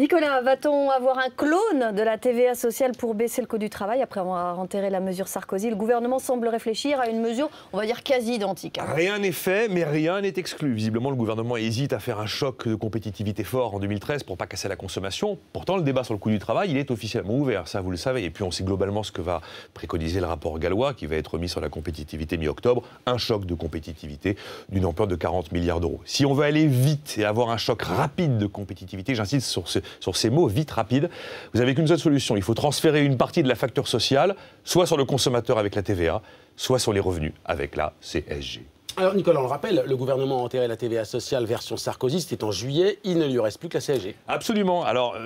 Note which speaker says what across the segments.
Speaker 1: Nicolas, va-t-on avoir un clone de la TVA sociale pour baisser le coût du travail après avoir enterré la mesure Sarkozy? Le gouvernement semble réfléchir à une mesure, on va dire, quasi identique.
Speaker 2: Rien n'est fait, mais rien n'est exclu. Visiblement, le gouvernement hésite à faire un choc de compétitivité fort en 2013 pour ne pas casser la consommation. Pourtant, le débat sur le coût du travail, il est officiellement ouvert, ça vous le savez. Et puis, on sait globalement ce que va préconiser le rapport Gallois, qui va être mis sur la compétitivité mi-octobre. Un choc de compétitivité d'une ampleur de 40 milliards d'euros. Si on veut aller vite et avoir un choc rapide de compétitivité, j'insiste sur ces mots, vite, rapide, vous n'avez qu'une seule solution. Il faut transférer une partie de la facture sociale, soit sur le consommateur avec la TVA, soit sur les revenus avec la CSG.
Speaker 3: Alors Nicolas, on le rappelle, le gouvernement a enterré la TVA sociale version Sarkozy, c'était en juillet, il ne lui reste plus que la CSG.
Speaker 2: Absolument. Alors,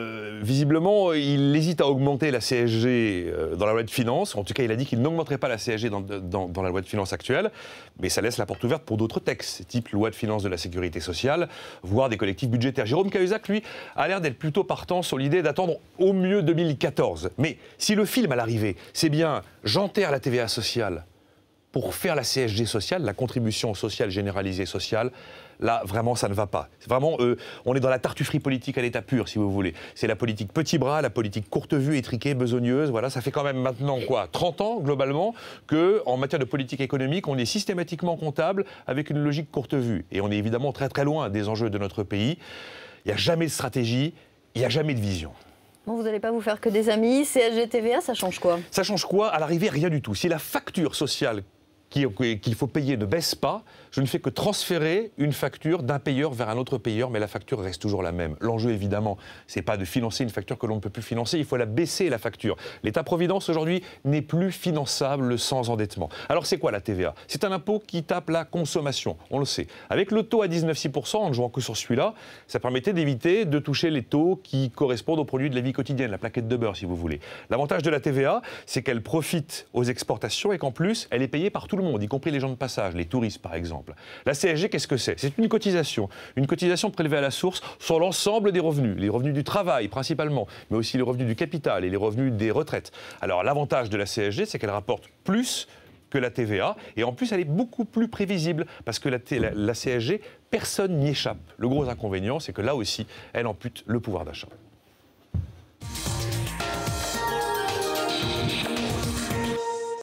Speaker 2: visiblement, il hésite à augmenter la CSG dans la loi de finances. En tout cas, il a dit qu'il n'augmenterait pas la CSG dans la loi de finances actuelle, mais ça laisse la porte ouverte pour d'autres textes, type loi de finances de la sécurité sociale, voire des collectifs budgétaires. Jérôme Cahuzac, lui, a l'air d'être plutôt partant sur l'idée d'attendre au mieux 2014. Mais si le film à l'arrivée, c'est bien « j'enterre la TVA sociale », pour faire la CSG sociale, la contribution sociale généralisée sociale, là, vraiment, ça ne va pas. Vraiment, on est dans la tartufferie politique à l'état pur, si vous voulez. C'est la politique petit bras, la politique courte vue, étriquée, besogneuse. Voilà, ça fait quand même maintenant, quoi, 30 ans, globalement, qu'en matière de politique économique, on est systématiquement comptable avec une logique courte vue. Et on est évidemment très, très loin des enjeux de notre pays. Il n'y a jamais de stratégie, il n'y a jamais de vision.
Speaker 1: Bon, vous n'allez pas vous faire que des amis. CSG, TVA, ça change quoi?
Speaker 2: Ça change quoi? À l'arrivée, rien du tout. Si la facture sociale qu'il faut payer ne baisse pas, je ne fais que transférer une facture d'un payeur vers un autre payeur, mais la facture reste toujours la même. L'enjeu, évidemment, c'est pas de financer une facture que l'on ne peut plus financer, il faut la baisser, la facture. L'État-providence, aujourd'hui, n'est plus finançable sans endettement. Alors, c'est quoi la TVA? C'est un impôt qui tape la consommation, on le sait. Avec le taux à 19,6%, en ne jouant que sur celui-là, ça permettait d'éviter de toucher les taux qui correspondent aux produits de la vie quotidienne, la plaquette de beurre, si vous voulez. L'avantage de la TVA, c'est qu'elle profite aux exportations et qu'en plus, elle est payée par tout le monde, y compris les gens de passage, les touristes par exemple. La CSG, qu'est-ce que c'est? C'est une cotisation prélevée à la source sur l'ensemble des revenus, les revenus du travail principalement, mais aussi les revenus du capital et les revenus des retraites. Alors l'avantage de la CSG, c'est qu'elle rapporte plus que la TVA, et en plus elle est beaucoup plus prévisible, parce que la CSG, personne n'y échappe. Le gros inconvénient, c'est que là aussi, elle ampute le pouvoir d'achat.